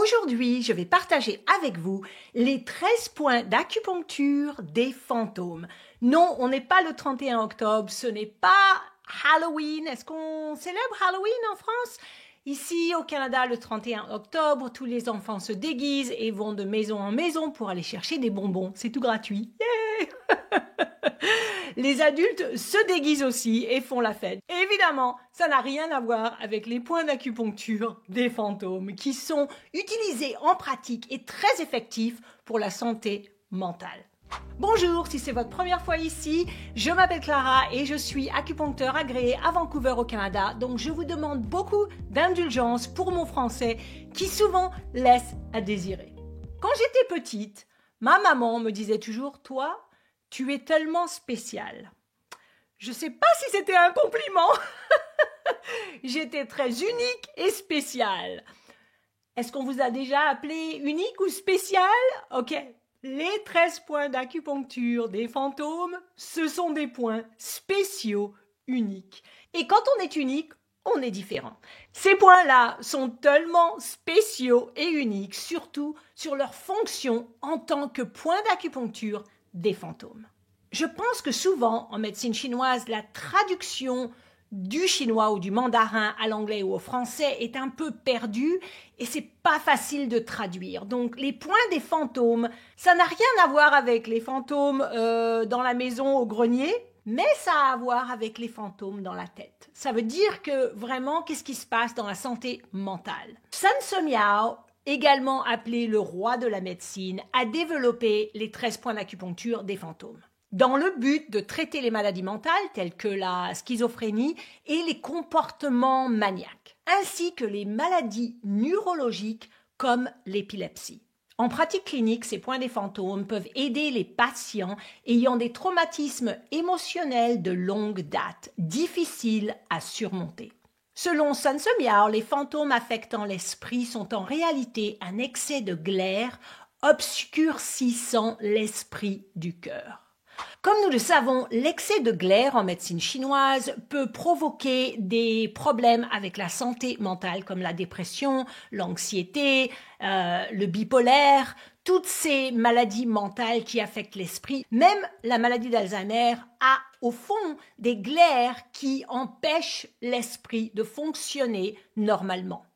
Aujourd'hui, je vais partager avec vous les 13 points d'acupuncture des fantômes. Non, on n'est pas le 31 octobre, ce n'est pas Halloween. Est-ce qu'on célèbre Halloween en France? Ici, au Canada, le 31 octobre, tous les enfants se déguisent et vont de maison en maison pour aller chercher des bonbons. C'est tout gratuit. Yeah. Les adultes se déguisent aussi et font la fête. Évidemment, ça n'a rien à voir avec les points d'acupuncture des fantômes qui sont utilisés en pratique et très effectifs pour la santé mentale. Bonjour, si c'est votre première fois ici, je m'appelle Clara et je suis acupuncteur agréé à Vancouver au Canada, donc je vous demande beaucoup d'indulgence pour mon français qui souvent laisse à désirer. Quand j'étais petite, ma maman me disait toujours « Toi, tu es tellement spécial ». Je sais pas si c'était un compliment. J'étais très unique et spéciale. Est-ce qu'on vous a déjà appelé unique ou spécial? Ok. Les 13 points d'acupuncture des fantômes, ce sont des points spéciaux uniques. Et quand on est unique, on est différent. Ces points-là sont tellement spéciaux et uniques, surtout sur leur fonction en tant que point d'acupuncture des fantômes. Je pense que souvent, en médecine chinoise, la traduction du chinois ou du mandarin à l'anglais ou au français est un peu perdue et c'est pas facile de traduire. Donc les points des fantômes, ça n'a rien à voir avec les fantômes dans la maison au grenier, mais ça a à voir avec les fantômes dans la tête. Ça veut dire que vraiment, qu'est-ce qui se passe dans la santé mentale? Sun Tzu Miao, également appelé le roi de la médecine, a développé les 13 points d'acupuncture des fantômes, dans le but de traiter les maladies mentales telles que la schizophrénie et les comportements maniaques, ainsi que les maladies neurologiques comme l'épilepsie. En pratique clinique, ces points des fantômes peuvent aider les patients ayant des traumatismes émotionnels de longue date, difficiles à surmonter. Selon Sun Tzu Miao, les fantômes affectant l'esprit sont en réalité un excès de glaire obscurcissant l'esprit du cœur. Comme nous le savons, l'excès de glaire en médecine chinoise peut provoquer des problèmes avec la santé mentale comme la dépression, l'anxiété, le bipolaire, toutes ces maladies mentales qui affectent l'esprit. Même la maladie d'Alzheimer a au fond des glaires qui empêchent l'esprit de fonctionner normalement.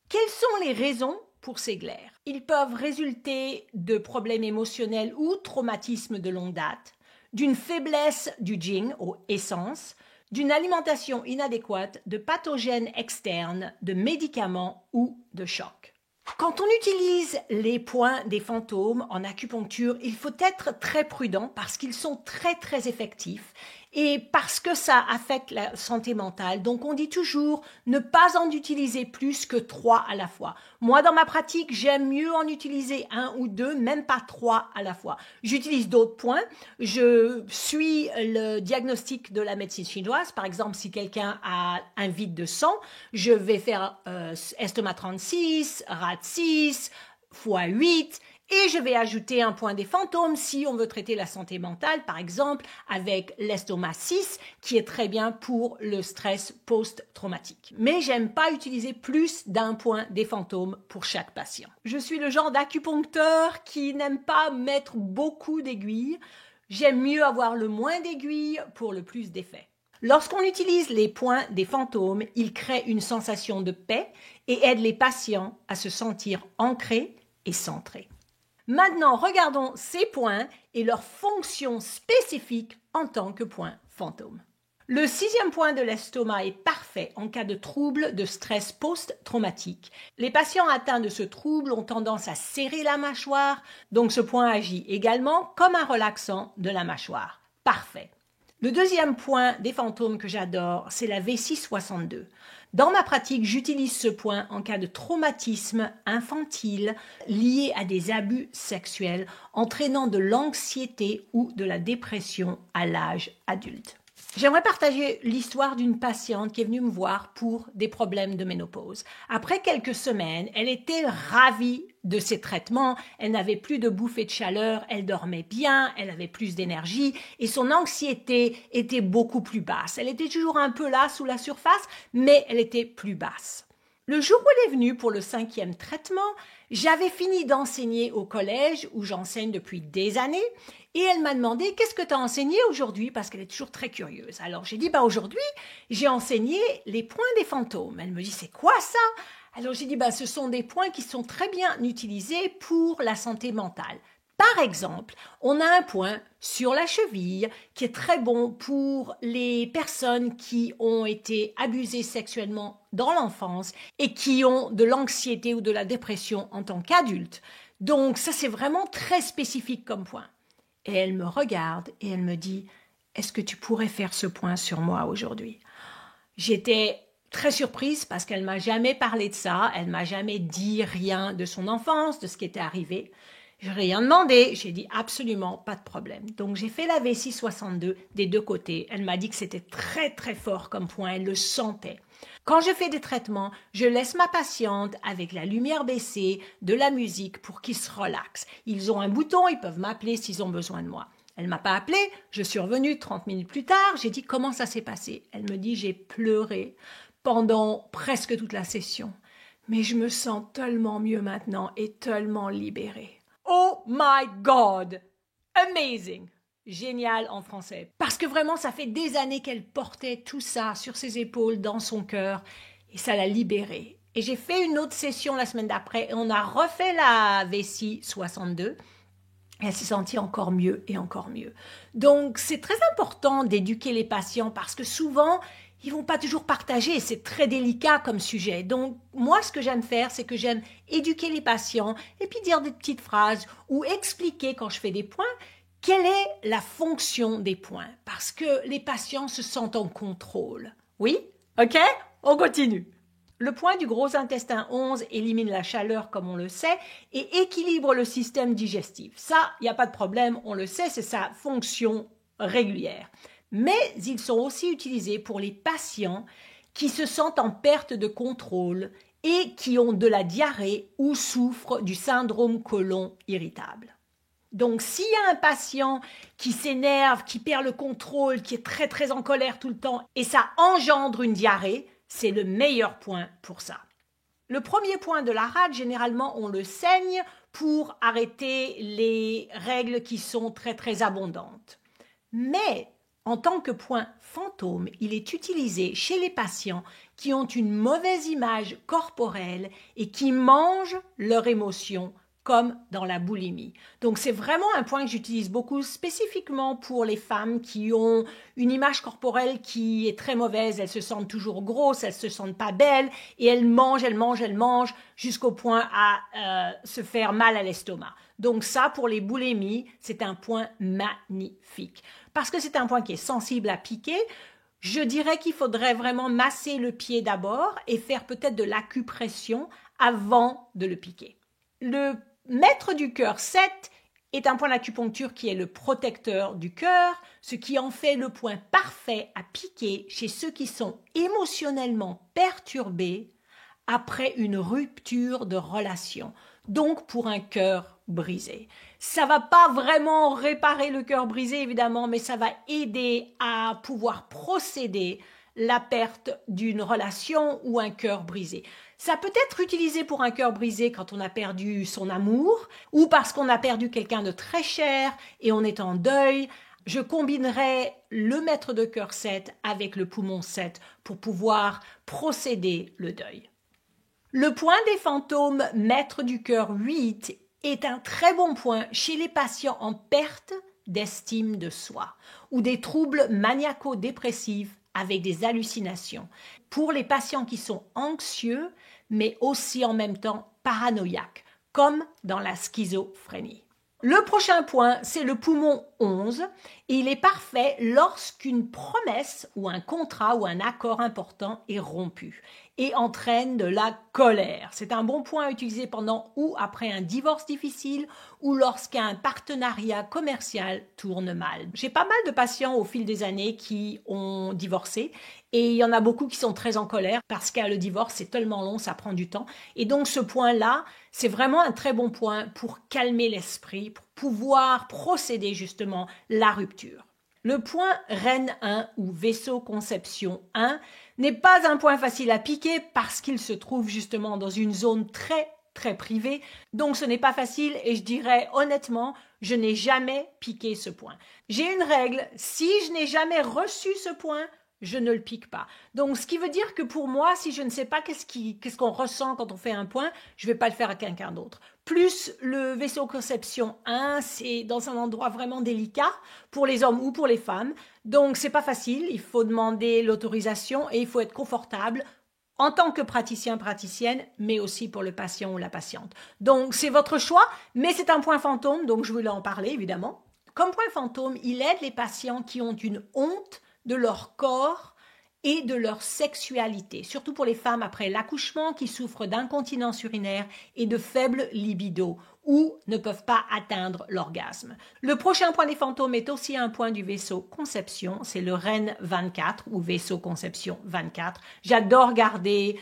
Quelles sont les raisons pour ces glaires? Ils peuvent résulter de problèmes émotionnels ou traumatismes de longue date, d'une faiblesse du jing ou essence, d'une alimentation inadéquate, de pathogènes externes, de médicaments ou de chocs. Quand on utilise les points des fantômes en acupuncture, il faut être très prudent parce qu'ils sont très effectifs et parce que ça affecte la santé mentale. Donc on dit toujours ne pas en utiliser plus que 3 à la fois. Moi dans ma pratique, j'aime mieux en utiliser 1 ou 2, même pas 3 à la fois. J'utilise d'autres points. Je suis le diagnostic de la médecine chinoise. Par exemple, si quelqu'un a un vide de sang, je vais faire estomac 36, rat 6, x8 et je vais ajouter un point des fantômes si on veut traiter la santé mentale, par exemple avec l'estomac 6 qui est très bien pour le stress post-traumatique. Mais j'aime pas utiliser plus d'un point des fantômes pour chaque patient. Je suis le genre d'acupuncteur qui n'aime pas mettre beaucoup d'aiguilles. J'aime mieux avoir le moins d'aiguilles pour le plus d'effet. Lorsqu'on utilise les points des fantômes, ils créent une sensation de paix et aident les patients à se sentir ancrés et centrés. Maintenant, regardons ces points et leurs fonctions spécifiques en tant que points fantômes. Le 6e point de l'estomac est parfait en cas de trouble de stress post-traumatique. Les patients atteints de ce trouble ont tendance à serrer la mâchoire, donc ce point agit également comme un relaxant de la mâchoire. Parfait. Le 2e point des fantômes que j'adore, c'est la V662. Dans ma pratique, j'utilise ce point en cas de traumatisme infantile lié à des abus sexuels entraînant de l'anxiété ou de la dépression à l'âge adulte. J'aimerais partager l'histoire d'une patiente qui est venue me voir pour des problèmes de ménopause. Après quelques semaines, elle était ravie de ses traitements, elle n'avait plus de bouffées de chaleur, elle dormait bien, elle avait plus d'énergie et son anxiété était beaucoup plus basse. Elle était toujours un peu là sous la surface, mais elle était plus basse. Le jour où elle est venue pour le 5e traitement, j'avais fini d'enseigner au collège où j'enseigne depuis des années et elle m'a demandé qu'est-ce que tu as enseigné aujourd'hui parce qu'elle est toujours très curieuse. Alors j'ai dit aujourd'hui j'ai enseigné les points des fantômes. Elle me dit c'est quoi ça? Alors j'ai dit ce sont des points qui sont très bien utilisés pour la santé mentale. Par exemple, on a un point sur la cheville qui est très bon pour les personnes qui ont été abusées sexuellement dans l'enfance et qui ont de l'anxiété ou de la dépression en tant qu'adultes. Donc ça, c'est vraiment très spécifique comme point. Et elle me regarde et elle me dit « Est-ce que tu pourrais faire ce point sur moi aujourd'hui ?» J'étais très surprise parce qu'elle m'a jamais parlé de ça, elle m'a jamais dit rien de son enfance, de ce qui était arrivé. Je n'ai rien demandé, j'ai dit absolument pas de problème. Donc j'ai fait la vessie 62 des deux côtés. Elle m'a dit que c'était très très fort comme point, elle le sentait. Quand je fais des traitements, je laisse ma patiente avec la lumière baissée, de la musique pour qu'ils se relaxent. Ils ont un bouton, ils peuvent m'appeler s'ils ont besoin de moi. Elle m'a pas appelé, je suis revenue 30 minutes plus tard, j'ai dit comment ça s'est passé. Elle me dit j'ai pleuré pendant presque toute la session. Mais je me sens tellement mieux maintenant et tellement libérée. Oh my God! Amazing! Génial en français. Parce que vraiment, ça fait des années qu'elle portait tout ça sur ses épaules, dans son cœur, et ça l'a libérée. Et j'ai fait une autre session la semaine d'après, et on a refait la vessie 62. Elle s'est sentie encore mieux et encore mieux. Donc, c'est très important d'éduquer les patients parce que souvent, ils vont pas toujours partager, c'est très délicat comme sujet. Donc, moi, ce que j'aime faire, c'est que j'aime éduquer les patients et puis dire des petites phrases ou expliquer quand je fais des points, quelle est la fonction des points. Parce que les patients se sentent en contrôle. Oui? OK? On continue. Le point du gros intestin 11 élimine la chaleur, comme on le sait, et équilibre le système digestif. Ça, il n'y a pas de problème, on le sait, c'est sa fonction régulière. Mais ils sont aussi utilisés pour les patients qui se sentent en perte de contrôle et qui ont de la diarrhée ou souffrent du syndrome côlon irritable. Donc, s'il y a un patient qui s'énerve, qui perd le contrôle, qui est très très en colère tout le temps et ça engendre une diarrhée, c'est le meilleur point pour ça. Le premier point de la rate, généralement, on le saigne pour arrêter les règles qui sont très très abondantes. Mais en tant que point fantôme, il est utilisé chez les patients qui ont une mauvaise image corporelle et qui mangent leurs émotions, comme dans la boulimie. Donc c'est vraiment un point que j'utilise beaucoup spécifiquement pour les femmes qui ont une image corporelle qui est très mauvaise, elles se sentent toujours grosses, elles se sentent pas belles et elles mangent jusqu'au point à se faire mal à l'estomac. Donc ça, pour les boulimies, c'est un point magnifique. Parce que c'est un point qui est sensible à piquer, je dirais qu'il faudrait vraiment masser le pied d'abord et faire peut-être de l'acupression avant de le piquer. Le maître du cœur 7 est un point d'acupuncture qui est le protecteur du cœur, ce qui en fait le point parfait à piquer chez ceux qui sont émotionnellement perturbés après une rupture de relation, donc pour un cœur brisé. Ça va pas vraiment réparer le cœur brisé évidemment, mais ça va aider à pouvoir procéder la perte d'une relation ou un cœur brisé. Ça peut être utilisé pour un cœur brisé quand on a perdu son amour ou parce qu'on a perdu quelqu'un de très cher et on est en deuil. Je combinerai le maître de cœur 7 avec le poumon 7 pour pouvoir procéder le deuil. Le point des fantômes maître du cœur 8 est un très bon point chez les patients en perte d'estime de soi ou des troubles maniaco-dépressifs avec des hallucinations. Pour les patients qui sont anxieux, mais aussi en même temps paranoïaques, comme dans la schizophrénie. Le prochain point, c'est le poumon 11 et il est parfait lorsqu'une promesse ou un contrat ou un accord important est rompu et entraîne de la colère. C'est un bon point à utiliser pendant ou après un divorce difficile ou lorsqu'un partenariat commercial tourne mal. J'ai pas mal de patients au fil des années qui ont divorcé et il y en a beaucoup qui sont très en colère parce que le divorce c'est tellement long, ça prend du temps. Et donc ce point-là, c'est vraiment un très bon point pour calmer l'esprit, pour pouvoir procéder justement la rupture. Le point Reine 1 ou vaisseau conception 1 n'est pas un point facile à piquer parce qu'il se trouve justement dans une zone très privée. Donc ce n'est pas facile et je dirais honnêtement, je n'ai jamais piqué ce point. J'ai une règle, si je n'ai jamais reçu ce point, je ne le pique pas. Donc, ce qui veut dire que pour moi, si je ne sais pas qu'est-ce qu'on ressent quand on fait un point, je ne vais pas le faire à quelqu'un d'autre. Plus le vaisseau conception 1, c'est dans un endroit vraiment délicat pour les hommes ou pour les femmes. Donc, c'est pas facile. Il faut demander l'autorisation et il faut être confortable en tant que praticienne, mais aussi pour le patient ou la patiente. Donc, c'est votre choix, mais c'est un point fantôme, donc je voulais en parler, évidemment. Comme point fantôme, il aide les patients qui ont une honte de leur corps et de leur sexualité, surtout pour les femmes après l'accouchement qui souffrent d'incontinence urinaire et de faible libido ou ne peuvent pas atteindre l'orgasme. Le prochain point des fantômes est aussi un point du vaisseau conception, c'est le Reine 24 ou vaisseau conception 24. J'adore regarder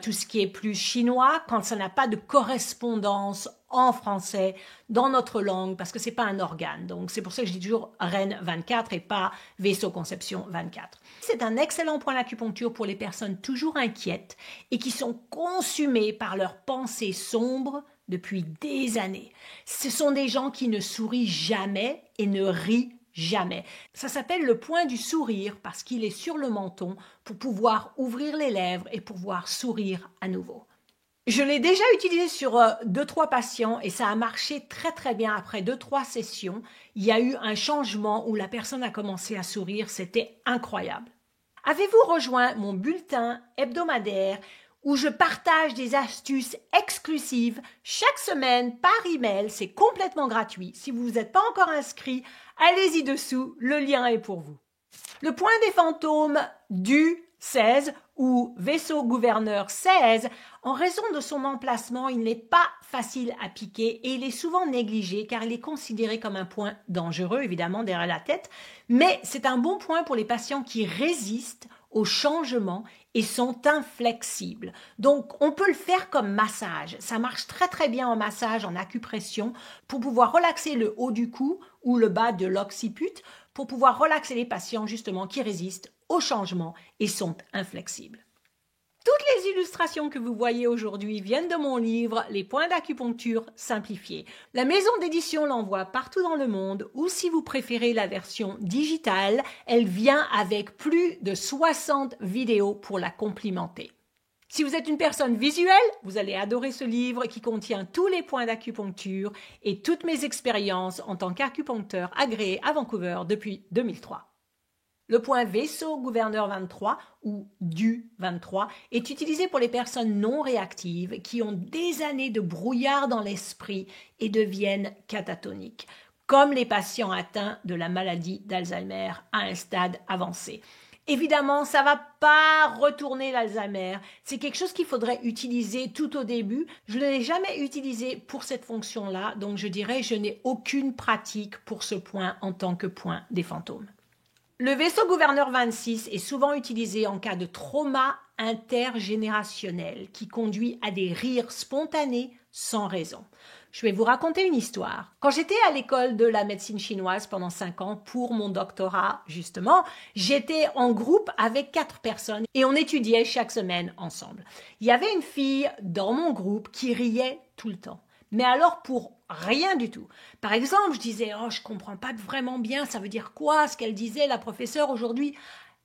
tout ce qui est plus chinois quand ça n'a pas de correspondance en français dans notre langue parce que c'est pas un organe. Donc c'est pour ça que je dis toujours Reine 24 et pas vaisseau conception 24. C'est un excellent point d'acupuncture pour les personnes toujours inquiètes et qui sont consumées par leurs pensées sombres depuis des années. Ce sont des gens qui ne sourient jamais et ne rient jamais. Ça s'appelle le point du sourire parce qu'il est sur le menton pour pouvoir ouvrir les lèvres et pouvoir sourire à nouveau. Je l'ai déjà utilisé sur 2-3 patients et ça a marché très bien après 2-3 sessions. Il y a eu un changement où la personne a commencé à sourire, c'était incroyable. Avez-vous rejoint mon bulletin hebdomadaire où je partage des astuces exclusives chaque semaine par email? C'est complètement gratuit. Si vous n'êtes pas encore inscrit, allez-y dessous, le lien est pour vous. Le point des fantômes du 16 ou vaisseau gouverneur 16, en raison de son emplacement, il n'est pas facile à piquer et il est souvent négligé car il est considéré comme un point dangereux, évidemment, derrière la tête, mais c'est un bon point pour les patients qui résistent au changement et sont inflexibles. Donc, on peut le faire comme massage. Ça marche très bien en massage, en acupression, pour pouvoir relaxer le haut du cou ou le bas de l'occiput, pour pouvoir relaxer les patients justement qui résistent au changement et sont inflexibles. Toutes les illustrations que vous voyez aujourd'hui viennent de mon livre « Les points d'acupuncture simplifiés ». La maison d'édition l'envoie partout dans le monde ou si vous préférez la version digitale, elle vient avec plus de 60 vidéos pour la complimenter. Si vous êtes une personne visuelle, vous allez adorer ce livre qui contient tous les points d'acupuncture et toutes mes expériences en tant qu'acupuncteur agréé à Vancouver depuis 2003. Le point vaisseau gouverneur 23 ou du 23 est utilisé pour les personnes non réactives qui ont des années de brouillard dans l'esprit et deviennent catatoniques, comme les patients atteints de la maladie d'Alzheimer à un stade avancé. Évidemment, ça va pas retourner l'Alzheimer. C'est quelque chose qu'il faudrait utiliser tout au début. Je ne l'ai jamais utilisé pour cette fonction-là, donc je dirais je n'ai aucune pratique pour ce point en tant que point des fantômes. Le vaisseau gouverneur 26 est souvent utilisé en cas de trauma intergénérationnel qui conduit à des rires spontanés sans raison. Je vais vous raconter une histoire. Quand j'étais à l'école de la médecine chinoise pendant 5 ans pour mon doctorat, justement, j'étais en groupe avec 4 personnes et on étudiait chaque semaine ensemble. Il y avait une fille dans mon groupe qui riait tout le temps. Mais alors pour rien du tout. Par exemple, je disais « Oh, je comprends pas vraiment bien, ça veut dire quoi ce qu'elle disait la professeure aujourd'hui ?»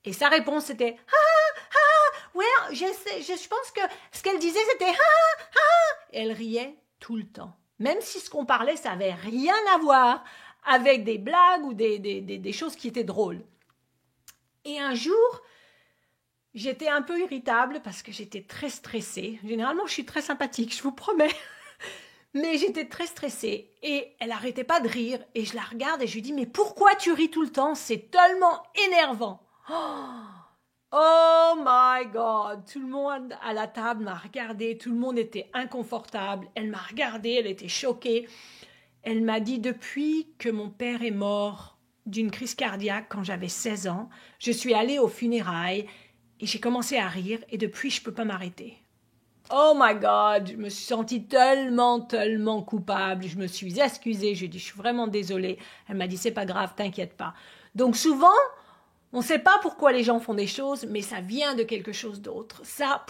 Et sa réponse c'était « Ah, ouais, je pense que ce qu'elle disait c'était « Ah, !» Et elle riait tout le temps. Même si ce qu'on parlait, ça avait rien à voir avec des blagues ou des choses qui étaient drôles. Et un jour, j'étais un peu irritable parce que j'étais très stressée. Généralement, je suis très sympathique, je vous promets. Mais j'étais très stressée et elle n'arrêtait pas de rire et je la regarde et je lui dis « Mais pourquoi tu ris tout le temps? C'est tellement énervant !» Oh my God! Tout le monde à la table m'a regardé, tout le monde était inconfortable. Elle m'a regardée, elle était choquée. Elle m'a dit « Depuis que mon père est mort d'une crise cardiaque quand j'avais 16 ans, je suis allée aux funérailles et j'ai commencé à rire et depuis je ne peux pas m'arrêter. » Oh my God, je me suis sentie tellement coupable. Je me suis excusée, je lui ai dit, je suis vraiment désolée. Elle m'a dit, c'est pas grave, t'inquiète pas. Donc souvent, on ne sait pas pourquoi les gens font des choses, mais ça vient de quelque chose d'autre. Ça,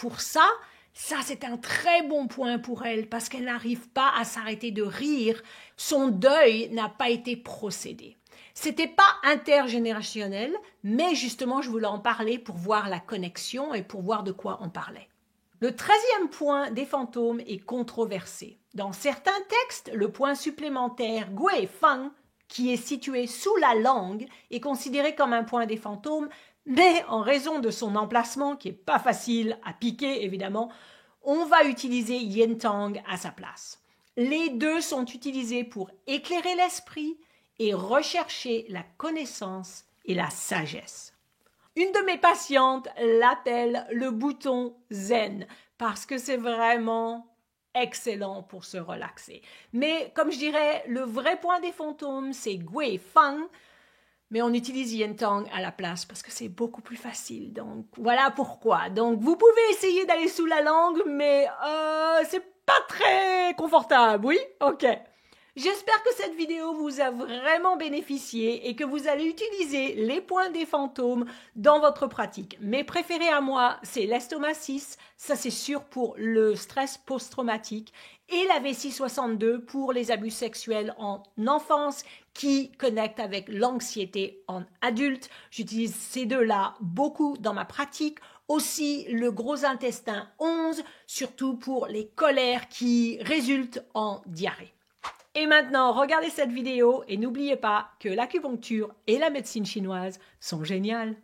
c'est un très bon point pour elle parce qu'elle n'arrive pas à s'arrêter de rire. Son deuil n'a pas été procédé. C'était pas intergénérationnel, mais justement, je voulais en parler pour voir la connexion et pour voir de quoi on parlait. Le 13e point des fantômes est controversé. Dans certains textes, le point supplémentaire Gui Fang, qui est situé sous la langue, est considéré comme un point des fantômes, mais en raison de son emplacement, qui n'est pas facile à piquer évidemment, on va utiliser Yin Tang à sa place. Les deux sont utilisés pour éclairer l'esprit et rechercher la connaissance et la sagesse. Une de mes patientes l'appelle le bouton zen parce que c'est vraiment excellent pour se relaxer. Mais comme je dirais, le vrai point des fantômes, c'est Gui Fang, mais on utilise Yin Tang à la place parce que c'est beaucoup plus facile. Donc voilà pourquoi. Donc vous pouvez essayer d'aller sous la langue, mais c'est pas très confortable, oui? Ok. J'espère que cette vidéo vous a vraiment bénéficié et que vous allez utiliser les points des fantômes dans votre pratique. Mes préférés à moi, c'est l'estomac 6, ça c'est sûr pour le stress post-traumatique, et la V662 pour les abus sexuels en enfance qui connectent avec l'anxiété en adulte. J'utilise ces deux-là beaucoup dans ma pratique. Aussi le gros intestin 11, surtout pour les colères qui résultent en diarrhée. Et maintenant, regardez cette vidéo et n'oubliez pas que l'acupuncture et la médecine chinoise sont géniales.